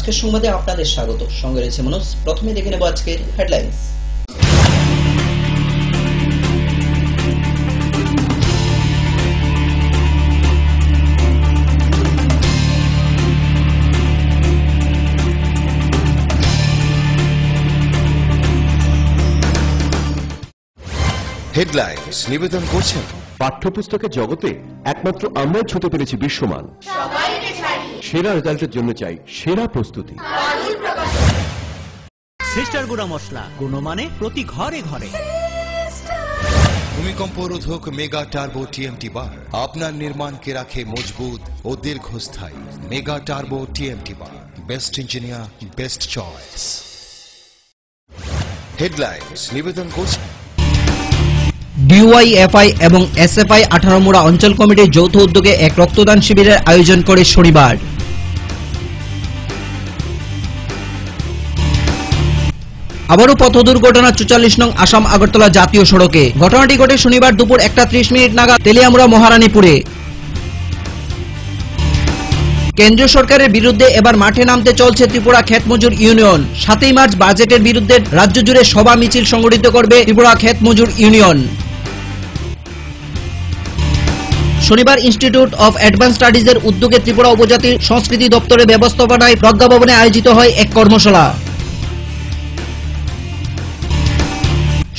আজকের সংবাদে আপনাদের স্বাগত। সঙ্গে রয়েছে মনোজ। প্রথমে দেখে নেব আজকের হেডলাইন্স। হেডলাইন্স নিবেদন করছেন পাঠ্যপুস্তকের জগতে একমাত্র আমরাই ছুতে পেরেছি বিশ্বমান। সেরা রেজাল্টের জন্য চাই সেরা প্রস্তুতি। সিস্টার গুঁড়া মশলা গুণমানে প্রতি ঘরে ঘরে। ভূমিকম্প রোধক মেগা টার্বো টিএমটি বার আপনার নির্মাণকে রাখে মজবুত ও দীর্ঘস্থায়ী। মেগা টার্বো টিএমটি বার, best engineer, best choice. Headlines নিবেদন করছেন ডিওয়াইএফআই এবং এসএফআই 18 মুড়া অঞ্চল কমিটির যৌথ উদ্যোগে এক রক্তদান শিবিরের আয়োজন করে শনিবার। আবারও পথ দুর্ঘটনা 44 নং আসাম আগরতলা জাতীয় সড়কে। ঘটনাটি ঘটে শনিবার দুপুর 1:30 নাগাদ তেলিয়ামুড়া মহারানীপুরে। কেন্দ্রীয় সরকারের বিরুদ্ধে এবার মাঠে নামতে চলছে ত্রিপুরা ক্ষেত মজুর ইউনিয়ন। 7 মার্চ বাজেটের বিরুদ্ধে রাজ্য জুড়ে সভা মিছিল সংগঠিত করবে ত্রিপুরা ক্ষেত মজুর ইউনিয়ন। শনিবার ইনস্টিটিউট অফ অ্যাডভান্স স্টাডিজের উদ্যোগে ত্রিপুরা উপজাতির সংস্কৃতি দপ্তরের ব্যবস্থাপনায় প্রজ্ঞা ভবনে আয়োজিত হয় এক কর্মশালা।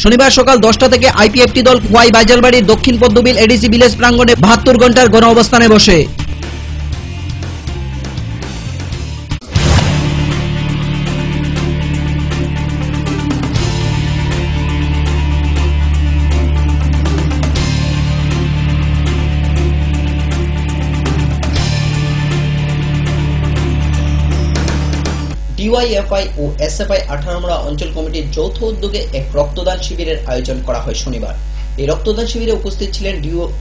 শনিবার সকাল 10টা থেকে আইপিএফটি দল ওয়াই বাইজালবাড়ির দক্ষিণ পদ্মবিল এডিসি ভিলেজ প্রাঙ্গণে 72 ঘন্টার গণ অবস্থানে বসে। ডিওয়াইএফআই ও এসএফআই 18 মুড়া অঞ্চল কমিটির যৌথ উদ্যোগে এক রক্তদান শিবিরের আয়োজন করা হয় শনিবার। এই রক্তদান শিবিরে উপস্থিত ছিলেন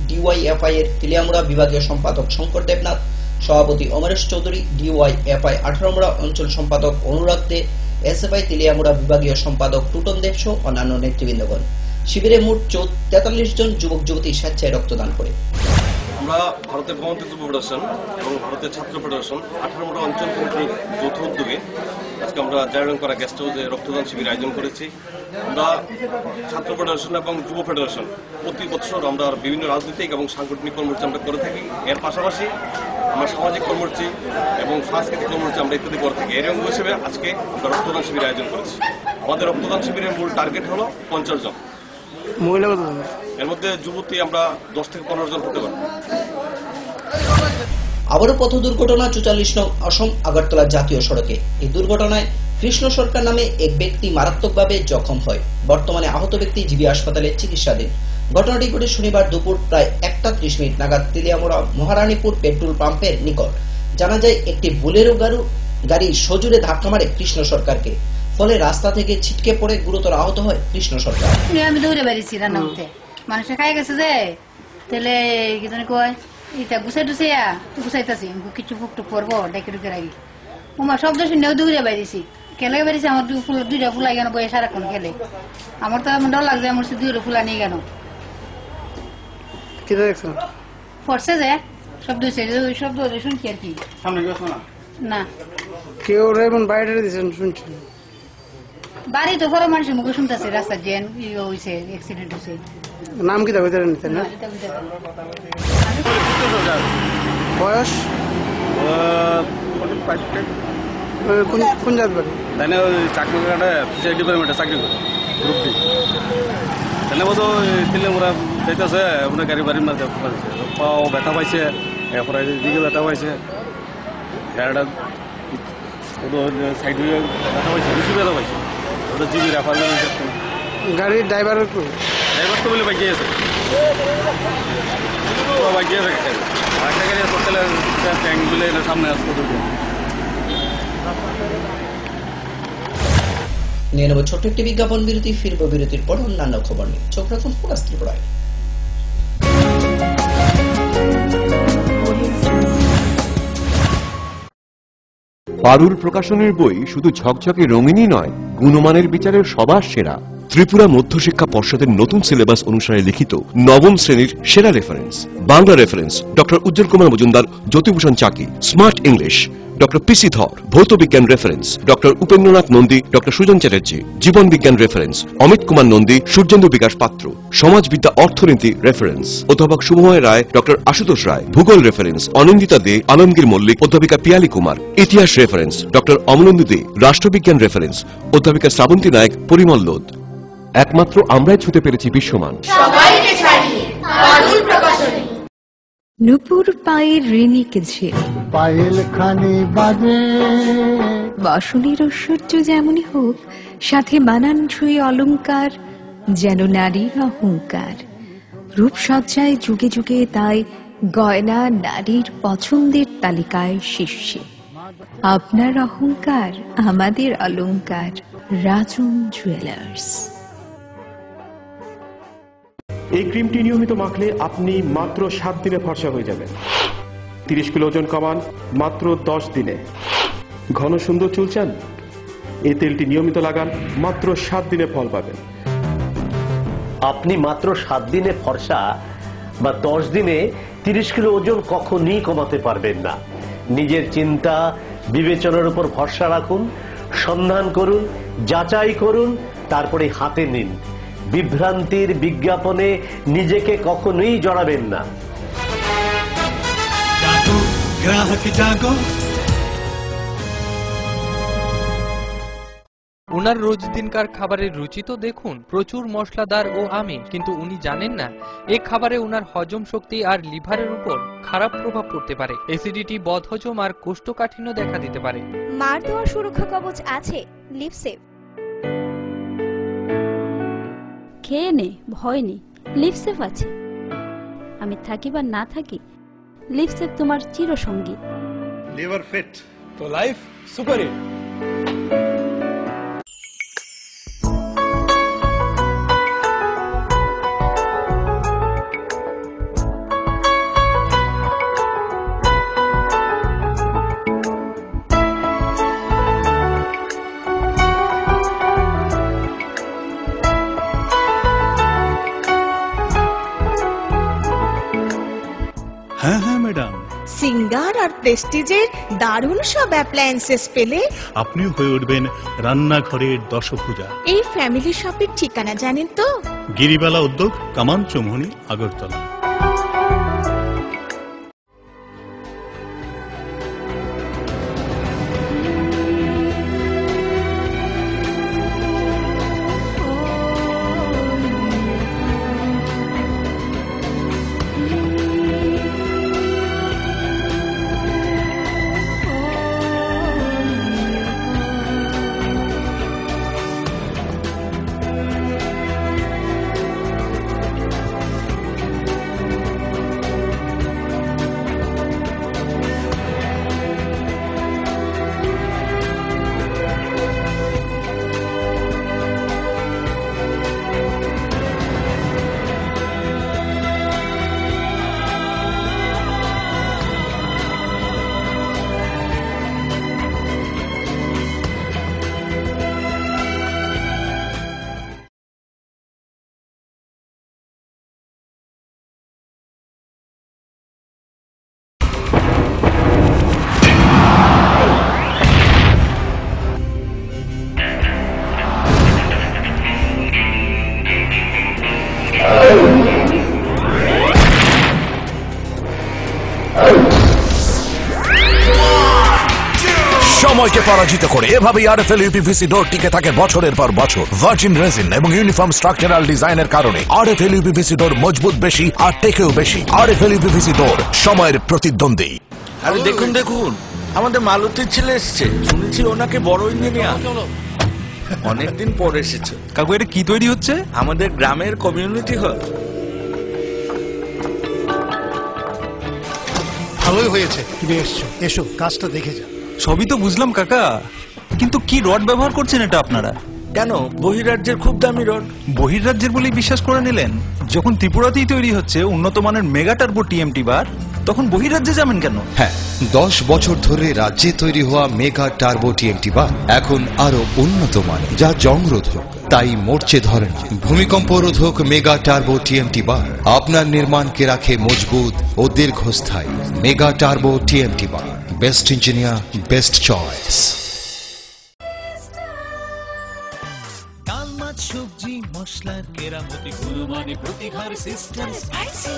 ডিওয়াইএফআই এর তেলিয়ামুড়া বিভাগীয় সম্পাদক শঙ্কর দেবনাথ, সভাপতি অমরেশ চৌধুরী, ডিওয়াইএফআই 18 মুড়া অঞ্চল সম্পাদক অনুরাগ দে, এসএফআই তেলিয়ামুড়া বিভাগীয় সম্পাদক টুটন দেবস ও অন্যান্য নেতৃবৃন্দগণ। শিবিরে মোট 43 জন যুবক যুবতী স্বেচ্ছায় রক্তদান করে। আমরা ভারতের গণতন্ত্র যুব ফেডারেশন এবং ভারতের ছাত্র ফেডারেশন 18 মুড়া অঞ্চল কমিটির যৌথ উদ্যোগে আজকে আমরা জায়রংপাড়া গেস্ট হাউসে রক্তদান শিবির আয়োজন করেছি। আমরা ছাত্র ফেডারেশন এবং যুব ফেডারেশন প্রতি বছর আমরা বিভিন্ন রাজনৈতিক এবং সাংগঠনিক কর্মসূচি আমরা করে থাকি। এর পাশাপাশি আমরা সামাজিক কর্মসূচি এবং সাংস্কৃতিক কর্মসূচি আমরা ইত্যাদি করে থাকি। এর অঙ্গ হিসেবে আজকে আমরা রক্তদান শিবির আয়োজন করেছি। আমাদের রক্তদান শিবিরের মূল টার্গেট হলো 50 জন। এর মধ্যে যুবতী আমরা 10 থেকে 15 জন হতে পারি। আবারও পথ দুর্ঘটনা 44 নং আসাম আগরতলা জাতীয় সড়কে। এই দুর্ঘটনায় কৃষ্ণ সরকার নামে এক ব্যক্তি মারাত্মকভাবে জখম হয়। বর্তমানে আহত ব্যক্তি জিবি হাসপাতালে চিকিৎসাধীন। ঘটনাটি ঘটে শনিবার দুপুর প্রায় 1:30 নাগাদ তেলিয়ামুড়া মহারানীপুর পেট্রোল পাম্পের নিকট। জানা যায় একটি বুলেরো গাড়ি সজোরে ধাক্কা মারে কৃষ্ণ সরকারকে। ফলে রাস্তা থেকে ছিটকে পড়ে গুরুতর আহত হয় কৃষ্ণ সরকার। আমি দৌড়ে বেরিয়েছি রান্না করতে, মানুষে খাই গেছে যে তাহলে কি জানি কয় এটা গুছাই টুসাইয়া গুছাইতেছি কিছু ফুকটুক করবো ডেকে ডুকে রাখি। আমার শব্দ শুনেও দৌড়ে বেরিয়েছি। খেলে বেরিয়েছি আমার দুইটা ফুলাই কেন বয়ে সারাক্ষণ খেলে। আমার তো ডর লাগছে আমার দুইটা ফুলা নিয়ে কেন পড়ছে যে শব্দ শব্দ শুনছি আর কি না কেউ বাইরে শুনছি বাড়ি তো বড় মানুষের মুখে শুনতেছে রাস্তা জেন হয়েছে অ্যাক্সিডেন্ট হয়েছে। নাম কি দাবি না বয়স কোন জাত বাড়ি তাই না চাকরি ডিপার্টমেন্টে চাকরি করে গ্রুপ ডি তাহলে বলতো তেলিয়ামুড়া যাইতেছে আপনার গাড়ি বাড়ির মাঝে পাও ব্যথা পাইছে, এরপরে দিকে ব্যথা পাইছে, গাড়িটা সাইড হয়ে ব্যথা পাইছে, বেশি ব্যথা পাইছে। ওটা জিবি রেফার গাড়ির ড্রাইভার তো বলে বাইকে আছে বাইকে আছে আরেকটা গাড়ি তাহলে ট্যাঙ্ক বলে সামনে আসতো। নিয়ে নেব ছোট্ট একটি বিজ্ঞাপন বিরতি। ফিরব বিরতির পর অন্যান্য খবর নিয়ে। চোখ রাখুন ফোকাস ত্রিপুরায়। পারুল প্রকাশনের বই শুধু ঝকঝকে রঙিনই নয়, গুণমানের বিচারের সবার সেরা। ত্রিপুরা মধ্যশিক্ষা পর্ষদের নতুন সিলেবাস অনুসারে লিখিত নবম শ্রেণীর সেরা reference. Bangla reference doctor Ujjwal Kumar Majumdar, Jyotibhushan Chaki. Smart English doctor PC Dhar. ভৌত বিজ্ঞান reference doctor Upendranath Nandi, doctor Sujan Chatterjee. জীবন বিজ্ঞান রেফারেন্স অমিত কুমার নন্দী, সূর্যেন্দু বিকাশ পাত্র। সমাজবিদ্যা অর্থনীতি রেফারেন্স অধ্যাপক শুভময় রায়, ডক্টর আশুতোষ রায়। ভূগোল রেফারেন্স অনিন্দিতা দে, আলমগীর মল্লিক, অধ্যাপিকা পিয়ালি কুমার। ইতিহাস রেফারেন্স ডক্টর অমলেন্দু দে। রাষ্ট্রবিজ্ঞান রেফারেন্স অধ্যাপিকা শ্রাবন্তী নায়ক, পরিমল লোধ। একমাত্র আমরাই ছুঁতে পেরেছি বিশ্বমান। নুপুর পায়ের ঋণিকে ঝিল, পায়েল খানি বাজে। বাসনের ঐশ্বর্য যেমনই হোক, সাথে মানানসই অলংকার, যেন নারীর অহংকার। রূপসজ্জায় যুগে যুগে তাই গয়না নারীর পছন্দের তালিকায় শীর্ষে। আপনার অহংকার আমাদের অলংকার। রাজন জুয়েলার্স। এই ক্রিমটি নিয়মিত মাখলে আপনি মাত্র 7 দিনে ফর্সা হয়ে যাবেন। 30 কিলো ওজন কমান মাত্র 10 দিনে। ঘন সুন্দর চুল চান? এই তেলটি নিয়মিত লাগান, মাত্র 7 দিনে ফল পাবেন। আপনি মাত্র 7 দিনে ফর্সা বা 10 দিনে 30 কিলো ওজন কখনই কমাতে পারবেন না। নিজের চিন্তা বিবেচনার উপর ভরসা রাখুন, সন্ধান করুন, যাচাই করুন, তারপরে হাতে নিন। বিভ্রান্তির বিজ্ঞাপনে নিজেকে কখনোই জড়াবেন না। উনার রোজ দিনকার খাবারের রুচি তো দেখুন, প্রচুর মশলাদার ও আমিষ, কিন্তু উনি জানেন না এই খাবারে উনার হজম শক্তি আর লিভারের উপর খারাপ প্রভাব পড়তে পারে। অ্যাসিডিটি, বদহজম আর কোষ্ঠকাঠিন্য দেখা দিতে পারে। মার দেওয়া সুরক্ষা কবচ আছে লিভসেভ। খেয়ে নে, ভয় নেই, লিভসেভ আছে। আমি থাকি বা না থাকি, লিভসেভ তোমার চিরসঙ্গী। লিভার ফিট তো লাইফ সুপার হিট। হ্যাঁ হ্যাঁ ম্যাডাম, সিঙ্গার আর প্রেস্টিজের দারুণ সব অ্যাপ্লায়েন্সেস পেলে আপনিও হয়ে উঠবেন রান্নাঘরের দশভুজা। এই ফ্যামিলি শপের ঠিকানা জানেন তো? গিরিবালা উদ্যোগ, কামান চৌমুহনী, আগরতলা। সময়কে পরাজিত করে এভাবেই আরএফএল ইউপিভিসি ডোর টিকে থাকে বছরের পর বছর। ভার্জিন রেজিন এবং ইউনিফর্ম স্ট্রাকচারাল ডিজাইনের কারণে আরএফএল ইউপিভিসি ডোর মজবুত বেশি আর টেকেও বেশি। আরএফএল ইউপিভিসি ডোর, সময়ের প্রতিদ্বন্দ্বী। আরে দেখুন দেখুন, আমাদের মালতীর ছেলে এসছে, শুনেছি ওনাকে বড় ইঞ্জিনিয়ার। অনেকদিন পর এসেছে। কাকু, এটা কি তৈরি হচ্ছে? আমাদের গ্রামের কমিউনিটি হল। ভালোই হয়েছে তুমি এসছো, এসো কাজটা দেখে যা। সবই তো বুঝলাম কাকা, কিন্তু কি রড ব্যবহার করছেন এটা আপনারা? কেন, বহিরাজ্যের খুব দামি রড। বহিরাজ্যের বলেই বিশ্বাস করে নিলেন? যখন ত্রিপুরাতেই তৈরি হচ্ছে উন্নত মানের মেগা টার্বো টিএমটি বার, তখন বহিরাজ্যে যাবেন কেন? হ্যাঁ, 10 বছর ধরে রাজ্যে তৈরি হওয়া মেগা টার্বো টিএমটি বার এখন আরো উন্নত মানের, যা জংরোধক, তাই মরচে ধরে না। ভূমিকম্প রোধক মেগা টার্বো টিএমটি বার আপনার নির্মাণকে রাখে মজবুত ও দীর্ঘস্থায়ী। মেগা টার্বো টিএমটি বার, বেস্ট ইঞ্জিনিয়ার, বেস্ট চয়েস। ডাল মাছ সবজি মশলার কেরামতি গুণমানে প্রতি ঘর সিস্টার স্পাইসি।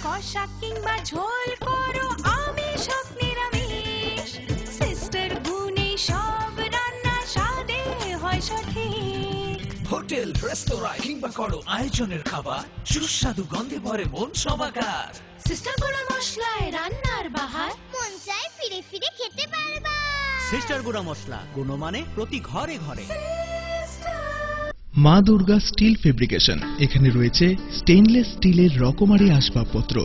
কষা কিংবা ঝোল করো আমিষ হোক নিরামিষ, সিস্টার গুণে সব রান্না স্বাদে হয় সঠিক। হোটেল রেস্তোরাঁ কিংবা করো আয়োজনের খাবার, সুস্বাদু গন্ধে ভরে মন সবাকার। সিস্টার গুঁড়া মশলায় রান্নার বাহার, মন চায় ফিরে ফিরে খেতে পারবা। সিস্টার গুঁড়া মশলা, গুণমানে প্রতি ঘরে ঘরে। মা দুর্গা স্টিল ফেব্রিকেশন, এখানে রয়েছে স্টেইনলেস স্টিলের রকমারি আসবাবপত্র,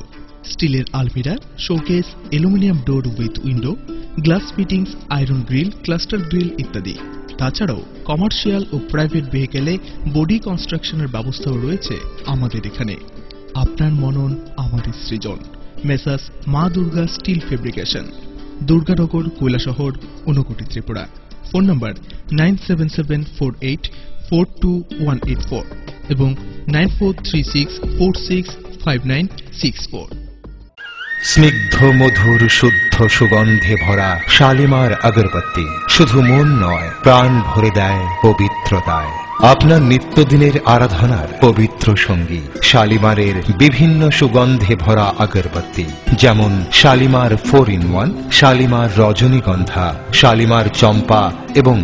স্টিলের আলমিরা, showcase, aluminium door with window, glass fittings, iron grill, cluster grill ইত্যাদি। তাছাড়াও কমার্শিয়াল ও প্রাইভেট ভেহিকেলে বডি কনস্ট্রাকশনের ব্যবস্থাও রয়েছে আমাদের এখানে। আপনার মনন আমাদের সৃজন। Messrs Maa Durga steel fabrication, Durganagar, Kailashahar, Unakoti, Tripura. Phone number 9774842184 এবং 9436465964। স্নিগ্ধ মধুর শুদ্ধ সুগন্ধে ভরা শালিমার আগরবাতি শুধু মন নয়, প্রাণ ভরে দেয় পবিত্রতায়। আপনার নিত্যদিনের আরাধনার পবিত্র সঙ্গী শালিমারের বিভিন্ন সুগন্ধে ভরা আগরবাতি, যেমন শালিমার 4-in-1, শালিমার রজনীগন্ধা, শালিমার চম্পা এবং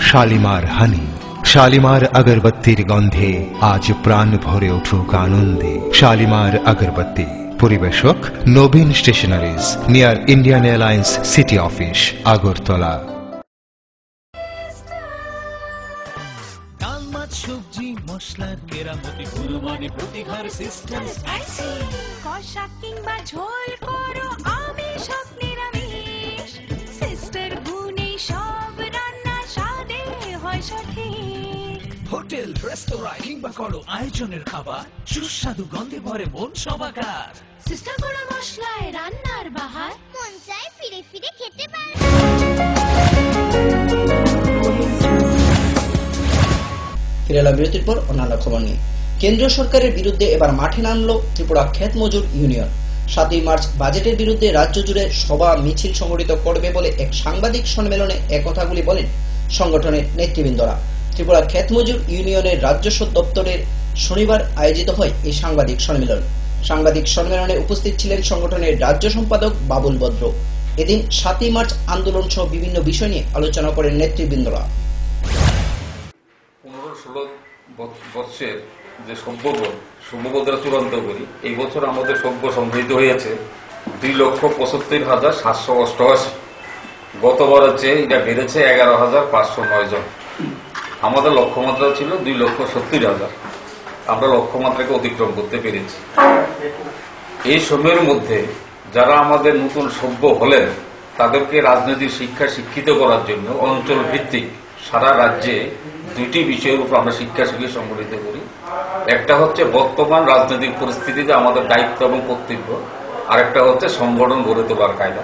শালিমার হানি। শালিমার আগরবাতির গন্ধে আজ প্রাণ ভরে উঠুক আনন্দে। শালিমার আগরবাতি। পরিবেশক Nabin stationeries, near Indian airlines city office, Agartala. ডাল মাছ সবজি মশলার কেরামতি গুণমানে প্রতি ঘর সিস্টার স্পাইসি। কষা কিংবা ঝোল করো আমিষ হোক নিরামিষ, সিস্টার গুণে সব রান্না স্বাদে হয় সঠিক। হোটেল রেস্তোরাঁ কিংবা করো আয়োজনের খাবার, সুস্বাদু গন্ধে ভরে মন সবাকার। সিস্টার গুঁড়া মশলায় রান্নার বাহার, মন চায় ফিরে ফিরে খেতে পারবা। ফিরে এলাম বিরতির পর অন্যান্য খবর নিয়ে। কেন্দ্রীয় সরকারের বিরুদ্ধে এবার মাঠে নামলো ত্রিপুরা ক্ষেত মজুর ইউনিয়ন। 7ই মার্চ বাজেটের বিরুদ্ধে রাজ্য জুড়ে সভা মিছিল সংগঠিত করবে বলে এক সাংবাদিক সম্মেলনে একথাগুলি বলেন সংগঠনের নেতৃবৃন্দরা। ত্রিপুরা ক্ষেত মজুর ইউনিয়নের রাজ্য দপ্তরের শনিবার আয়োজিত হয় এই সাংবাদিক সম্মেলন। সাংবাদিক সম্মেলনে উপস্থিত ছিলেন সংগঠনের রাজ্য সম্পাদক বাবুল বদ্র। এদিন 7ই মার্চ আন্দোলন সহ বিভিন্ন বিষয় নিয়ে আলোচনা করেন নেতৃবৃন্দরা। 15-16 বৎসরের যে সভ্যপদ চূড়ান্ত করি, এই বছর আমাদের সভ্য সংগৃহীত হয়েছে 2,75,788। গতবারের চেয়ে এটা বেড়েছে 11,509 জন। আমাদের লক্ষ্যমাত্রা ছিল 2,70,000। আমরা লক্ষ্যমাত্রাকে অতিক্রম করতে পেরেছি। এই সময়ের মধ্যে যারা আমাদের নতুন সভ্য হলেন, তাদেরকে রাজনৈতিক শিক্ষিত করার জন্য অঞ্চল ভিত্তিক সারা রাজ্যে 2টি বিষয়ের উপর আমরা শিক্ষা শিবির সংগঠিত করি। একটা হচ্ছে বর্তমান রাজনৈতিক পরিস্থিতিতে আমাদের দায়িত্ব এবং কর্তব্য, আরেকটা হচ্ছে সংগঠন গড়ে তোলার কায়দা।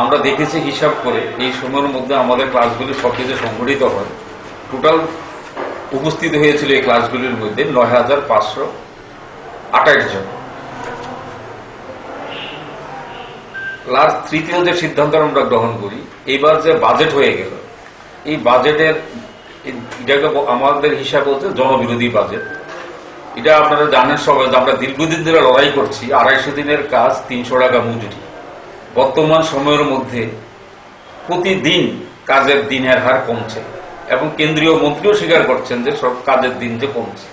আমরা দেখেছি হিসাব করে এই সময়ের মধ্যে আমাদের ক্লাসগুলি সবকিছু সংগঠিত হয়। টোটাল উপস্থিত হয়েছিল এই ক্লাসগুলির মধ্যে 9,528 জন। ক্লাস 3-তে যে সিদ্ধান্ত আমরা গ্রহণ করি, এবার যে বাজেট হয়ে গেল, এই বাজেটের এটাকে আমাদের হিসাব হচ্ছে জনবিরোধী বাজেট। এটা আপনারা জানেন সবাই, আমরা দীর্ঘদিন ধরে লড়াই করছি 250 দিনের কাজ 300 টাকা মজুরি। বর্তমান সময়ের মধ্যে প্রতিদিন কাজের দিনের হার কমছে এবং কেন্দ্রীয় মন্ত্রীও স্বীকার করছেন যে সব কাজের দিন যে কমছে।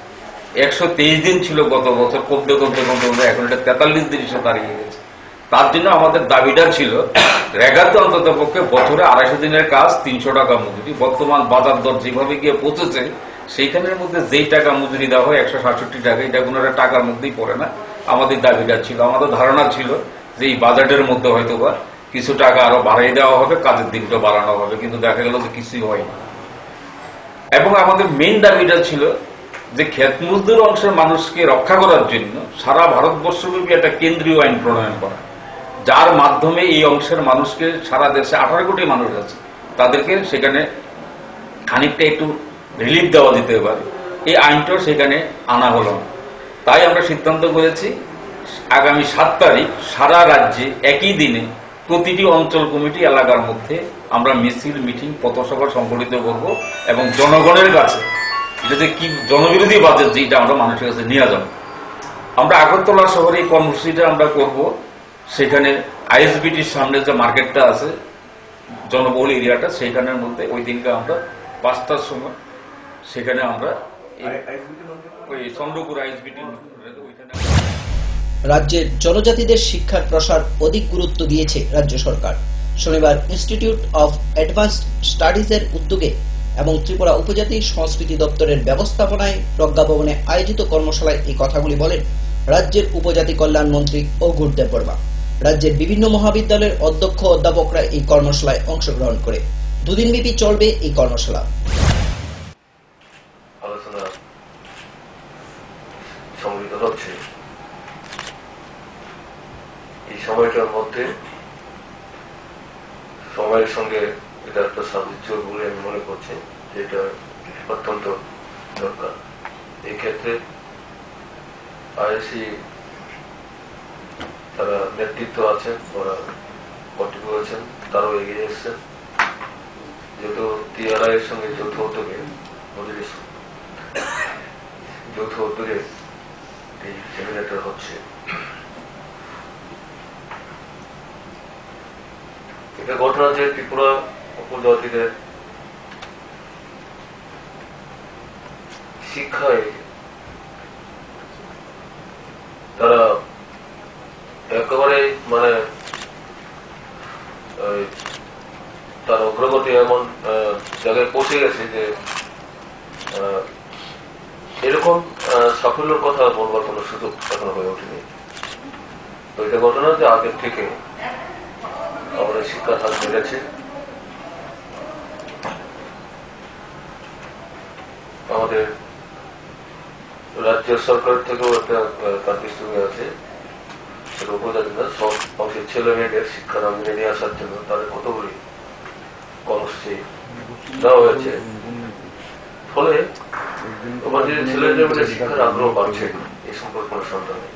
123 দিন ছিল গত বছর, কমতে কমতে এখন এটা 43 দিন এসে দাঁড়িয়ে গেছে। তার জন্য আমাদের দাবিটা ছিল রেগাতে অন্তত পক্ষে বছরে 250 দিনের কাজ 300 টাকা মজুরি। বর্তমান বাজার দর যেভাবে গিয়ে পৌঁছেছে, সেইখানের মধ্যে যেই টাকা মজুরি দেওয়া হয় 167 টাকা, এটা কোনো টাকার মধ্যেই পড়ে না। আমাদের দাবিটা ছিল, আমাদের ধারণা ছিল যে এই বাজেটের মধ্যে হয়তো বা কিছু টাকা আরো বাড়াই দেওয়া হবে, কাজের দিনটা বাড়ানো হবে, কিন্তু দেখা গেল যে কিছুই হয়নি। এবং আমাদের মেইন দাবিটা ছিল যে ক্ষেত মজদুর অংশের মানুষকে রক্ষা করার জন্য সারা ভারতবর্ষব্যাপী একটা কেন্দ্রীয় আইন প্রণয়ন করা, যার মাধ্যমে এই অংশের মানুষকে সারা দেশে 18 কোটি মানুষ আছে, তাদেরকে সেখানে খানিকটা একটু রিলিফ দেওয়া যেতে পারে, এই আইনটাও সেখানে আনা হলো না। তাই আমরা সিদ্ধান্ত করেছি আগামী 7 তারিখ সারা রাজ্যে একই দিনে প্রতিটি অঞ্চল কমিটি এলাকার মধ্যে আমরা মিছিল, মিটিং, পথসভা সংগঠিত করব এবং জনগণের কাছে এটা যে কি জনবিরোধী বাজেট যেটা আমরা মানুষের কাছে নিয়ে যাব। আমরা আগরতলা শহরে এই কর্মসূচিটা আমরা করব। সেখানে আইএসবিটির সামনে যে মার্কেটটা আছে, জনবহুল এরিয়াটা, সেইখানের মধ্যে ওই দিনকে আমরা 5টার সময় সেখানে আমরা ওই চন্দ্রপুর আইএসবিটি ওইখানে। রাজ্যের জনজাতিদের শিক্ষার প্রসার অধিক গুরুত্ব দিয়েছে রাজ্য সরকার। শনিবার ইনস্টিটিউট অফ অ্যাডভান্সড স্টাডিজের উদ্যোগে এবং ত্রিপুরা উপজাতি সংস্কৃতি দপ্তরের ব্যবস্থাপনায় প্রজ্ঞা ভবনে আয়োজিত কর্মশালায় এই কথাগুলি বলেন রাজ্যের উপজাতি কল্যাণ মন্ত্রী অঘোর দেববর্মা। রাজ্যের বিভিন্ন মহাবিদ্যালয়ের অধ্যক্ষ অধ্যাপকরা এই কর্মশালায় অংশগ্রহণ করে 2 দিনব্যাপী চলবে এই কর্মশালা। আলোচনা সংগঠিত হচ্ছে। এই সময়টার মধ্যে সময়ের সঙ্গে এটা একটা সাদৃশ্য বলে আমি মনে করছি, যেটা অত্যন্ত দরকার। এই ক্ষেত্রে আইএসি তারা নেতৃত্ব আছেন, ওরা কর্তৃপক্ষ আছেন, তারাও এগিয়ে এসছেন। যেহেতু টিআরআই এর সঙ্গে যৌথ উদ্যোগে এই সেমিনারটা হচ্ছে। এটা ঘটনা যে ত্রিপুরা উপজাতিদের শিক্ষায় তারা একেবারে মানে তার অগ্রগতি এমন জায়গায় পৌঁছে গেছে যে এরকম সাফল্যের কথা বলবার কোন সুযোগ এখনো হয়ে ওঠেনি। তো এটা ঘটনা যে আগের থেকে আমাদের শিক্ষার হার বেড়েছে। আমাদের রাজ্য সরকার থেকেও একটা কার্যক্রম আছে, সেটা উপজাতিরা সব অংশের ছেলে মেয়েদের শিক্ষার আঙ্গিনে নিয়ে আসার জন্য তাদের কতগুলি কর্মসূচি দেওয়া হয়েছে। ফলে উপজাতির ছেলেদের মধ্যে শিক্ষার আগ্রহ বাড়ছে। এই সম্পর্কে কোনো সন্দেহ নেই।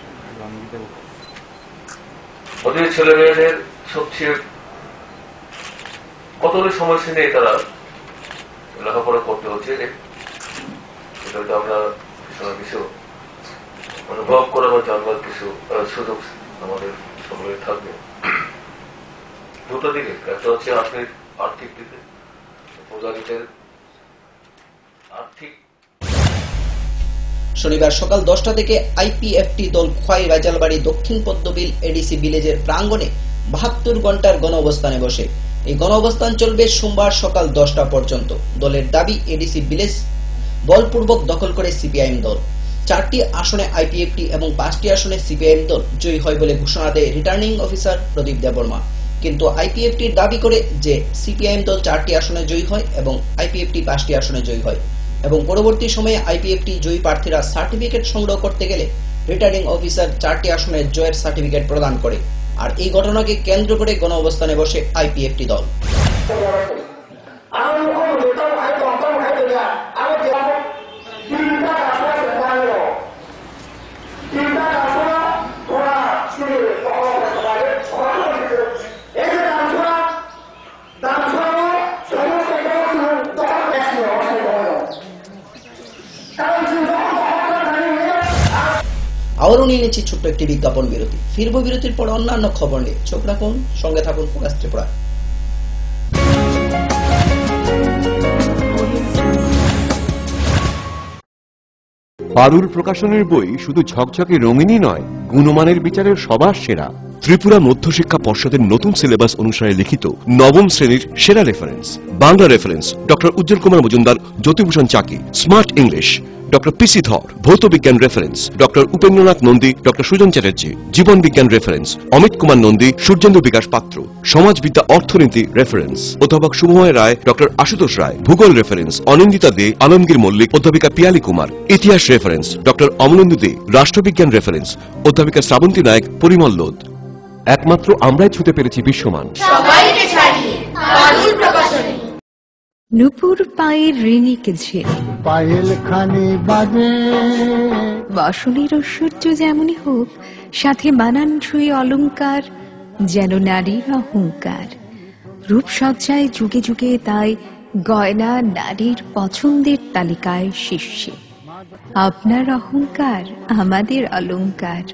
ওদের ছেলে মেয়েদের সবচেয়ে কতগুলি সমস্যা নিয়ে তারা লেখাপড়া করতে হচ্ছে, এটা আমরা কিছু অনুভব করা বা জানবার কিছু সুযোগ আমাদের সকলের থাকবে। দুটো দিকে, একটা হচ্ছে আর্থিক দিকে, উপজাতিদের আর্থিক। শনিবার সকাল 10টা থেকে আইপিএফটি দল খোয়াই রাজালবাড়ি দক্ষিণ পদ্মবিল এডিসি ভিলেজের প্রাঙ্গণে 72 ঘন্টার গণ অবস্থানে বসে। এই গণ অবস্থান চলবে সোমবার সকাল 10টা পর্যন্ত। দলের দাবি এডিসি ভিলেজ বলপূর্বক দখল করে সিপিআইএম দল। 4টি আসনে আইপিএফটি এবং 5টি আসনে সিপিআইএম দল জয়ী হয় বলে ঘোষণা দেয় রিটার্নিং অফিসার প্রদীপ দেববর্মা। কিন্তু আইপিএফটির দাবি করে যে সিপিআইএম দল 4টি আসনে জয়ী হয় এবং আইপিএফটি 5টি আসনে জয়ী হয় এবং পরবর্তী সময়ে আইপিএফটি জয়ী প্রার্থীরা সার্টিফিকেট সংগ্রহ করতে গেলে রিটার্নিং অফিসার 4টি আসনে জয়ের সার্টিফিকেট প্রদান করে। আর এই ঘটনাকে কেন্দ্র করে গণ অবস্থানে বসে আইপিএফটি দল। আবারও নিয়ে নিচ্ছি ছোট্ট একটি বিজ্ঞাপন বিরতি। ফিরবো বিরতির পর অন্যান্য খবর নিয়ে। চোখ রাখুন, সঙ্গে থাকুন ফোকাস ত্রিপুরা। পারুল প্রকাশনের বই শুধু ঝকঝকে রঙিনই নয়, গুণমানের বিচারের সবার সেরা। ত্রিপুরা মধ্যশিক্ষা পর্ষদের নতুন সিলেবাস অনুসারে লিখিত নবম শ্রেণীর সেরা reference. Bangla reference doctor Ujjwal Kumar Majumdar, Jyotibhushan Chaki. Smart English doctor PC Dhar. ভৌত বিজ্ঞান reference doctor Upendranath Nandi, doctor Sujan Chatterjee. জীবন বিজ্ঞান রেফারেন্স অমিত কুমার নন্দী, সূর্যেন্দু বিকাশ পাত্র। সমাজবিদ্যা অর্থনীতি রেফারেন্স অধ্যাপক শুভময় রায়, ডক্টর আশুতোষ রায়। ভূগোল রেফারেন্স অনিন্দিতা দে, আলমগীর মল্লিক, অধ্যাপিকা পিয়ালি কুমার। ইতিহাস রেফারেন্স ডক্টর অমলেন্দু দে। রাষ্ট্রবিজ্ঞান রেফারেন্স অধ্যাপিকা শ্রাবন্তী নায়ক, পরিমল লোধ। একমাত্র আমরাই ছুতে পেরেছি বিশ্বমান। সবাইকে ছাড়িয়ে পারুল প্রকাশনী। নুপুর পায়ের রিনিকে ঝেড়ে পায়েল খানি বাজে, বাসনের ঐশ্বর্য যেমনই হোক, সাথে মানানসই অলংকার, যেন নারীর অহংকার। রূপসজ্জায় যুগে যুগে তাই গয়না নারীর পছন্দের তালিকায় শীর্ষে। আপনার অহংকার আমাদের অলংকার,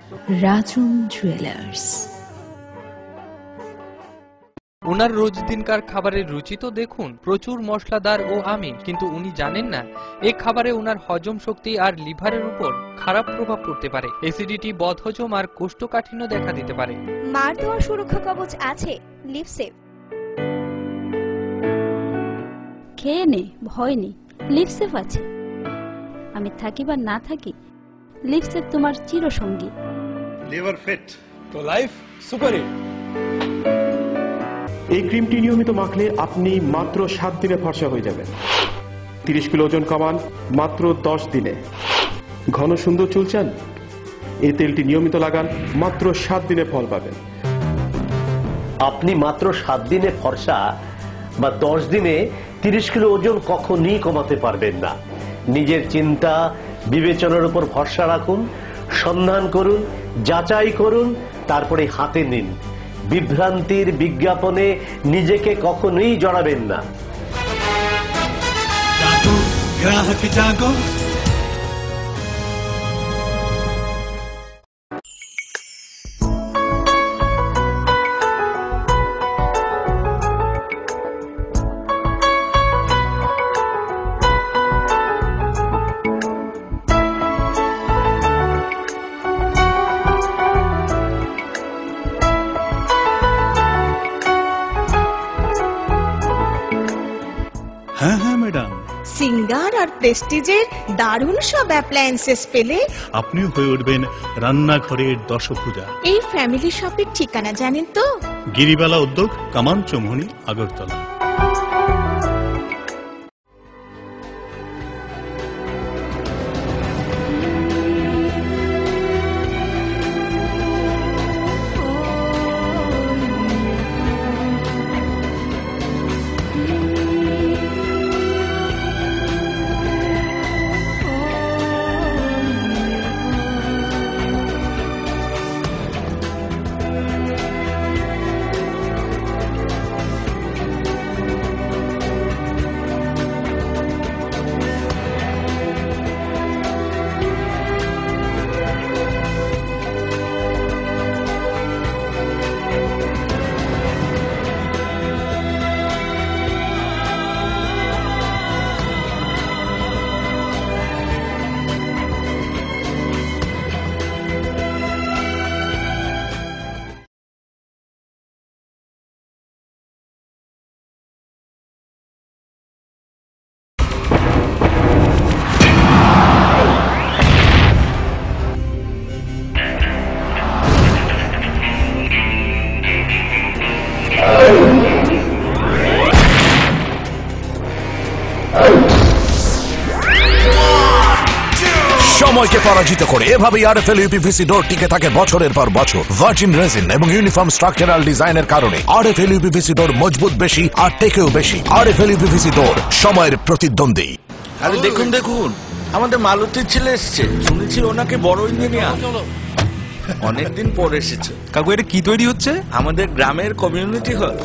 রাজন জুয়েলার্স। ওনার রোজ দিনকার খাবারের রুচি তো দেখুন, প্রচুর মশলাদার ও আমিষ, কিন্তু উনি জানেন না এই খাবারে ওনার হজম শক্তি আর লিভারের উপর খারাপ প্রভাব পড়তে পারে। অ্যাসিডিটি, বদহজম আর কোষ্ঠকাঠিন্য দেখা দিতে পারে। মার দেওয়া সুরক্ষা কবচ আছে লিভসেভ। খেয়ে নে, ভয় নেই, লিভসেভ আছে। আমি থাকি বা না থাকি, লিভসেভ তোমার চিরসঙ্গী। লিভার ফিট তো লাইফ সুপার হিট। এই ক্রিমটি নিয়মিত মাখলে আপনি মাত্র 7 দিনে ফর্সা হয়ে যাবেন। 30 কিলো ওজন কমান মাত্র 10 দিনে। ঘন সুন্দর চুল চান? এই তেলটি নিয়মিত লাগান, মাত্র 7 দিনে ফল পাবেন। আপনি মাত্র 7 দিনে ফর্সা বা 10 দিনে 30 কিলো ওজন কখনই কমাতে পারবেন না। নিজের চিন্তা বিবেচনার উপর ভরসা রাখুন, সন্ধান করুন, যাচাই করুন, তারপরে হাতে নিন। বিভ্রান্তির বিজ্ঞাপনে নিজেকে কখনোই জড়াবেন না। গ্রাহক জাগো। হ্যাঁ হ্যাঁ ম্যাডাম, সিঙ্গার আর প্রেস্টিজের দারুণ সব অ্যাপ্লায়েন্সেস পেলে আপনিও হয়ে উঠবেন রান্নাঘরের দশভুজা। এই ফ্যামিলি শপের ঠিকানা জানেন তো? গিরিবালা উদ্যোগ, কামান চৌমুহনী, আগরতলা। সময়কে পরাজিত করে এভাবেই আরএফএল ইউপিভিসি ডোর টিকে থাকে বছরের পর বছর। ভার্জিন রেজিন এবং ইউনিফর্ম স্ট্রাকচারাল ডিজাইনের কারণে আরএফএল ইউপিভিসি ডোর মজবুত বেশি আর টেকেও বেশি। আরএফএল ইউপিভিসি ডোর, সময়ের প্রতিদ্বন্দ্বী। আরে দেখুন দেখুন, আমাদের মালতীর ছেলে এসছে, শুনেছি ওনাকে বড় ইঞ্জিনিয়ার। অনেকদিন পর এসেছে। কাকু, এটা কি তৈরি হচ্ছে? আমাদের গ্রামের কমিউনিটি হল।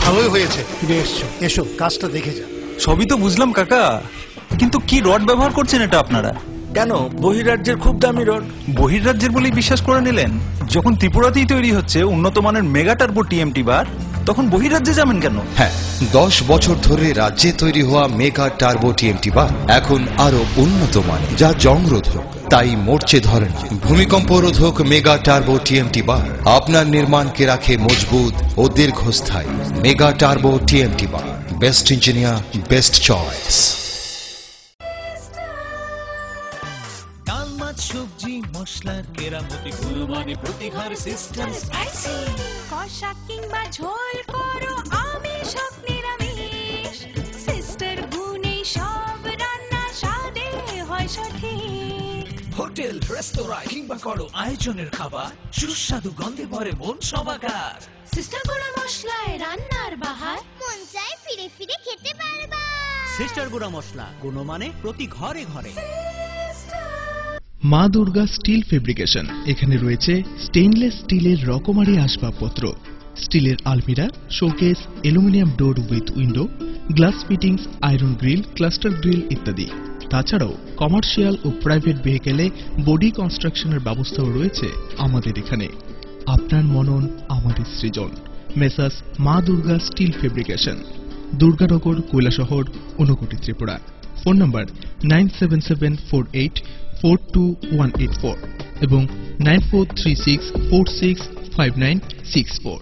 ভালোই হয়েছে ফিরে এসছো, এসো কাজটা দেখে যা। সবই তো বুঝলাম কাকা, কিন্তু কি রড ব্যবহার করছেন এটা আপনারা? কেন, বহিরাজ্যের খুব দামি রড। বহিরাজ্যের বলেই বিশ্বাস করে নিলেন? যখন ত্রিপুরাতেই তৈরি হচ্ছে উন্নত মানের মেগা টার্বো টিএমটি বার, তখন বহিরাজ্যে যাবেন কেন? হ্যাঁ, 10 বছর ধরে রাজ্যে তৈরি হওয়া মেগা টার্বো টিএমটি বার এখন আরো উন্নত মানের, যা জংরোধক, তাই মরচে ধরে না। ভূমিকম্প রোধক মেগা টার্বো টিএমটি বার আপনার নির্মাণকে রাখে মজবুত ও দীর্ঘস্থায়ী। মেগা টার্বো টিএমটি বার, বেস্ট ইঞ্জিনিয়ার, বেস্ট চয়েস। ডাল মাছ সবজি মশলার কেরামতি, গুণমানে প্রতিহার সিস্টেম স্পাইসি। কষা কিংবা ঝোল করো আমিষ হোক নিরামিষ, সিস্টার গুণে সব রান্না স্বাদে হয় সঠিক। হোটেল, রেস্তোরাঁ কিংবা করো আয়োজনের খাবার, সুস্বাদু গন্ধে ভরে মন সবাকার। সিস্টার গুঁড়া মশলায় রান্নার বাহার, মন চায় ফিরে ফিরে খেতে পারবা। সিস্টার গুঁড়া মশলা, গুণমানে প্রতি ঘরে ঘরে। মা দুর্গা স্টিল ফেব্রিকেশন, এখানে রয়েছে স্টেইনলেস স্টিলের রকমারি আসবাবপত্র, স্টিলের আলমিরা, showcase, aluminium door with window, glass fittings, iron grill, cluster grill ইত্যাদি। তাছাড়াও কমার্শিয়াল ও প্রাইভেট ভেহিকেলে বডি কনস্ট্রাকশনের ব্যবস্থাও রয়েছে আমাদের এখানে। আপনার মনন আমাদের সৃজন। Messrs Maa Durga steel fabrication, Durganagar, Kailashahar, Unakoti, Tripura. Phone number 9774842184 এবং 9436465964।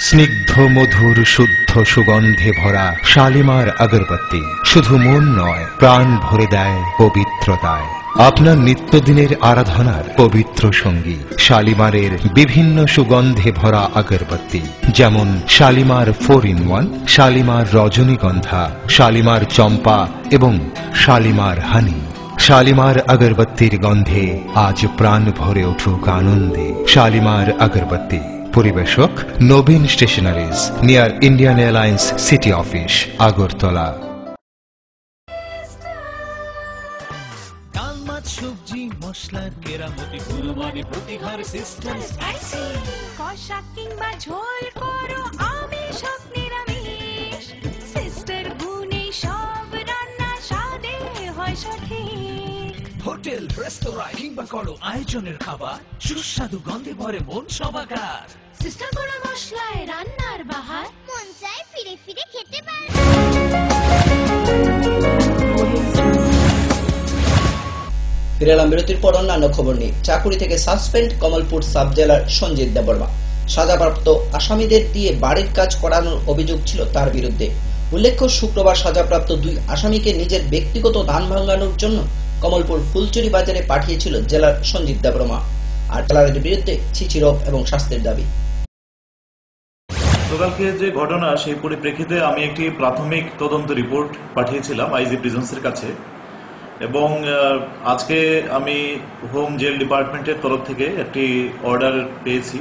স্নিগ্ধ মধুর শুদ্ধ সুগন্ধে ভরা শালিমার আগরবাতি শুধু মন নয়, প্রাণ ভরে দেয় পবিত্রতায়। আপনার নিত্যদিনের আরাধনার পবিত্র সঙ্গী শালিমারের বিভিন্ন সুগন্ধে ভরা আগরবাতি, যেমন শালিমার 4-in-1, শালিমার রজনীগন্ধা, শালিমার চম্পা এবং শালিমার হানি। শালিমার আগরবাতির গন্ধে আজ প্রাণ ভরে উঠুক আনন্দে। শালিমার আগরবাতি। পরিবেশক Nabin stationeries, near Indian airlines city office, Agartala. ডাল, মাছ, সবজি, মশলার কেরামতি, গুণমানে প্রতি ঘর সিস্টার স্পাইসি। কষা কিংবা ঝোল করো আমিষ হোক নিরামিষ, সিস্টার গুণে সব রান্না স্বাদে হয় সঠিক। হোটেল, রেস্তোরাঁ কিংবা করো আয়োজনের খাবার, সুস্বাদু গন্ধে ভরে মন সবাকার। সিস্টার গুঁড়া মশলায় রান্নার বাহার, মন চায় ফিরে ফিরে খেতে পারবা। ফিরে এলাম বিরতির পর অন্যান্য খবর নিয়ে। চাকুরি থেকে সাসপেন্ড কমলপুর সাব জেলার সঞ্জিত দেববর্মা। সাজাপ্রাপ্ত আসামিদের দিয়ে বাড়ির কাজ করানোর অভিযোগ ছিল তার বিরুদ্ধে। উল্লেখ্য, শুক্রবার সাজাপ্রাপ্ত 2 আসামিকে নিজের ব্যক্তিগত ধান ভাঙানোর জন্য কমলপুর ফুলচুরি বাজারে পাঠিয়েছিল জেলার সঞ্জিত দেববর্মা। আর জেলার বিরুদ্ধে ছিচিরোগ এবং শাস্তির দাবি। গতকালকে যে ঘটনা, সেই পরিপ্রেক্ষিতে আমি একটি প্রাথমিক তদন্ত রিপোর্ট পাঠিয়েছিলাম আইজি প্রিজন্সের কাছে, এবং আজকে আমি হোম জেল ডিপার্টমেন্টের তরফ থেকে একটি অর্ডার পেয়েছি,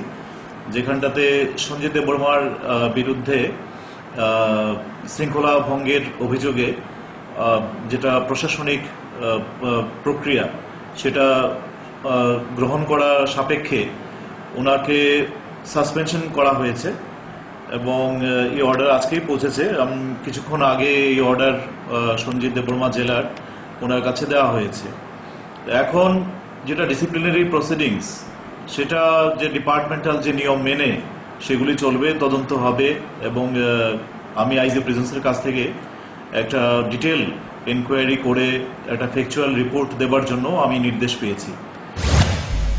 যেখানটাতে সঞ্জিত দেববর্মার বিরুদ্ধে শৃঙ্খলা ভঙ্গের অভিযোগে যেটা প্রশাসনিক প্রক্রিয়া সেটা গ্রহণ করা সাপেক্ষে ওনাকে সাসপেনশন করা হয়েছে, এবং এই অর্ডার আজকেই পৌঁছেছে। কিছুক্ষণ আগে এই অর্ডার সঞ্জিত দেববর্মা জেলার ওনার কাছে দেওয়া হয়েছে। এখন যেটা ডিসিপ্লিনারি প্রসিডিংস, সেটা যে ডিপার্টমেন্টাল যে নিয়ম মেনে সেগুলি চলবে, তদন্ত হবে, এবং আমি আইজি প্রিজন্সের কাছ থেকে একটা ডিটেল এনকোয়ারি করে একটা ফ্যাকচুয়াল রিপোর্ট দেবার জন্য আমি নির্দেশ পেয়েছি।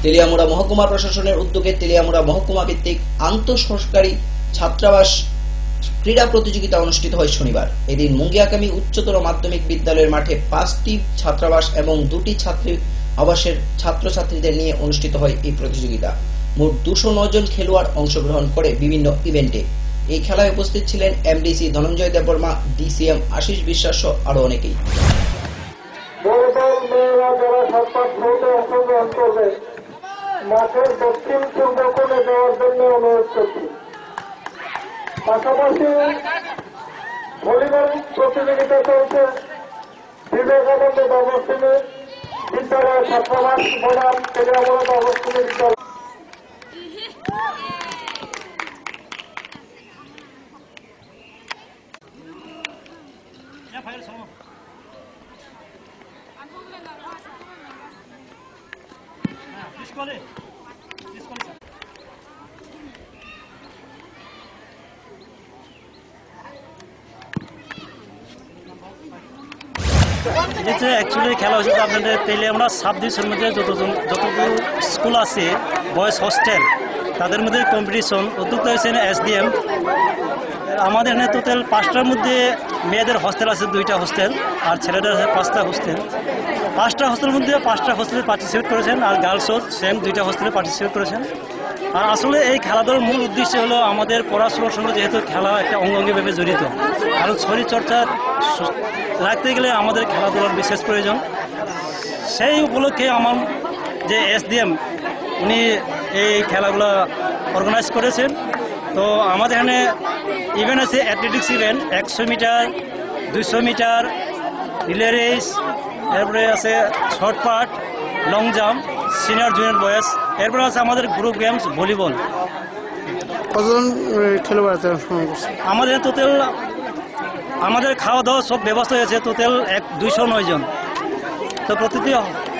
তেলিয়ামুড়া মহকুমা প্রশাসনের উদ্যোগে তেলিয়ামুড়া মহকুমা ভিত্তিক আন্তঃসরকারি ছাত্রাবাস ক্রীড়া প্রতিযোগিতা অনুষ্ঠিত হয় শনিবার। এদিন মুঙ্গিয়াকামী উচ্চতর মাধ্যমিক বিদ্যালয়ের মাঠে 5টি ছাত্রাবাস এবং 2টি ছাত্রী আবাসের ছাত্রছাত্রীদের নিয়ে অনুষ্ঠিত হয় এই প্রতিযোগিতা। মোট 209 জন খেলোয়াড় অংশগ্রহণ করে বিভিন্ন ইভেন্টে। এই খেলায় উপস্থিত ছিলেন এমডিসি ধনঞ্জয় দেববর্মা, ডিসিএম আশিস বিশ্বাস সহ আরো অনেকেই। মাঠের দক্ষিণ পূর্ব কোণে যাওয়ার জন্য অনুরোধ করছি। পাশাপাশি ভলিবল প্রতিযোগিতা চলছে বিবেকানন্দ বাবুশ্রী বিদ্যালয় ছাত্রাবাস বনাম তেলিয়ামুড়া বাবুশ্রী বিদ্যালয়। অ্যাকচুয়ালি খেলা হচ্ছে আপনাদের তেলিয়ামুড়া সাব ডিভিশনের মধ্যে যতগুলো স্কুল আছে, বয়েজ হোস্টেল, তাদের মধ্যে কম্পিটিশন। উদ্যোক্তা হয়েছেন এসডিএম। আমাদের এখানে টোটাল 5টার মধ্যে মেয়েদের হোস্টেল আছে 2টা হোস্টেল, আর ছেলেদের আছে 5টা হোস্টেল। 5টা হোস্টেলের মধ্যে 5টা হোস্টেলে পার্টিসিপেট করেছেন, আর গার্লসও সেম 2টা হোস্টেলে পার্টিসিপেট করেছেন। আর আসলে এই খেলাধুলার মূল উদ্দেশ্য হলো আমাদের পড়াশোনার সঙ্গে যেহেতু খেলা একটা অঙ্গাঙ্গিভাবে জড়িত, কারণ শরীরচর্চা রাখতে গেলে আমাদের খেলাধুলার বিশেষ প্রয়োজন। সেই উপলক্ষে আমার যে SDM উনি এই খেলাগুলো অর্গানাইজ করেছেন। তো আমাদের এখানে ইভেন্ট আছে, athletics event, 100 metre, 200 metre, relay race, এরপরে আছে shot put, long jump, senior junior boys, এরপরে আছে আমাদের গ্রুপ গেমস ভলিবল। কতজন খেলোয়াড় অংশগ্রহণ করছে? আমাদের টোটাল আমাদের খাওয়া দাওয়া সব ব্যবস্থা হয়েছে, টোটাল 209 জন। তো প্রতিটি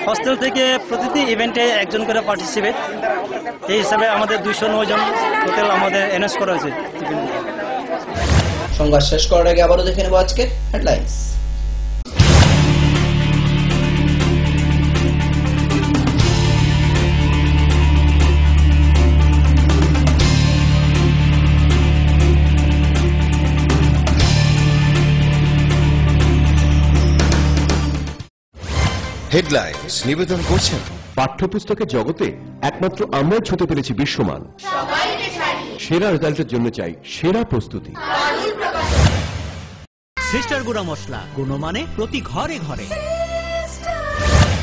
হস্টেল থেকে প্রতিটি ইভেন্টে একজন করে পার্টিসিপেট, এই হিসাবে আমাদের 209 জন টোটাল আমাদের অ্যানাউন্স করা হয়েছে। সংবাদ শেষ করার আগে আবারও দেখে নেব আজকের হেডলাইন্স। হেডলাইন্স নিবেদন করছেন পাঠ্যপুস্তকের জগতে একমাত্র আমরাই ছুঁতে পেরেছি বিশ্বমান। সেরা রেজাল্টের জন্য চাই সেরা প্রস্তুতি। সিস্টার গুঁড়া মশলা, গুণমানে প্রতি ঘরে ঘরে।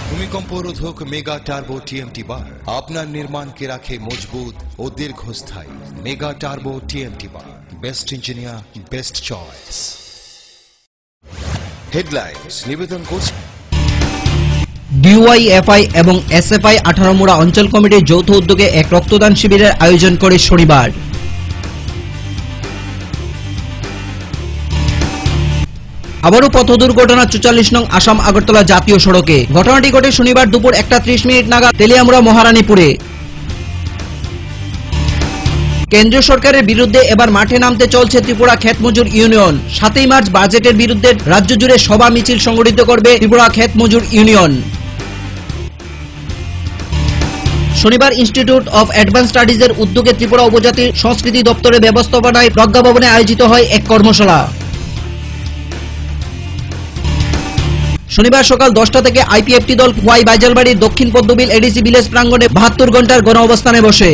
ভূমিকম্প রোধক মেগা টার্বো টিএমটি বার আপনার নির্মাণকে রাখে মজবুত ও দীর্ঘস্থায়ী। মেগা টার্বো টিএমটি বার, best engineer, best choice. Headlines নিবেদন করছেন ডিওয়াইএফআই এবং এসএফআই 18 মুড়া অঞ্চল কমিটির যৌথ উদ্যোগে এক রক্তদান শিবিরের আয়োজন করে শনিবার। আবারও পথ দুর্ঘটনা 44 নং আসাম আগরতলা জাতীয় সড়কে। ঘটনাটি ঘটে শনিবার দুপুর 1:30 নাগাদ তেলিয়ামুড়া মহারানীপুরে। কেন্দ্রীয় সরকারের বিরুদ্ধে এবার মাঠে নামতে চলছে ত্রিপুরা ক্ষেত মজুর ইউনিয়ন। 7 মার্চ বাজেটের বিরুদ্ধে রাজ্য জুড়ে সভা মিছিল সংগঠিত করবে ত্রিপুরা ক্ষেত মজুর ইউনিয়ন। শনিবার ইনস্টিটিউট অফ অ্যাডভান্স স্টাডিজের উদ্যোগে ত্রিপুরা উপজাতি সংস্কৃতি দপ্তরের ব্যবস্থাপনায় প্রজ্ঞা ভবনে আয়োজিত হয় এক কর্মশালা। শনিবার সকাল 10টা থেকে আইপিএফটি দল ওয়াই বাইজালবাড়ির দক্ষিণ পদ্মবিল এডিসি ভিলেজ প্রাঙ্গণে 72 ঘন্টার গণ অবস্থানে বসে।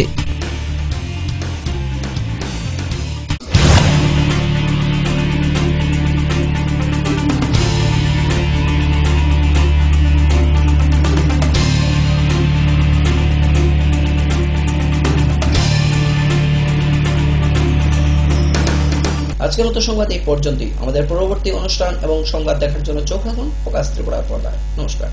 আজকের মতো সংবাদ এই পর্যন্তই। আমাদের পরবর্তী অনুষ্ঠান এবং সংবাদ দেখার জন্য চোখ রাখুন ফোকাস ত্রিপুরার পর্দায়। নমস্কার।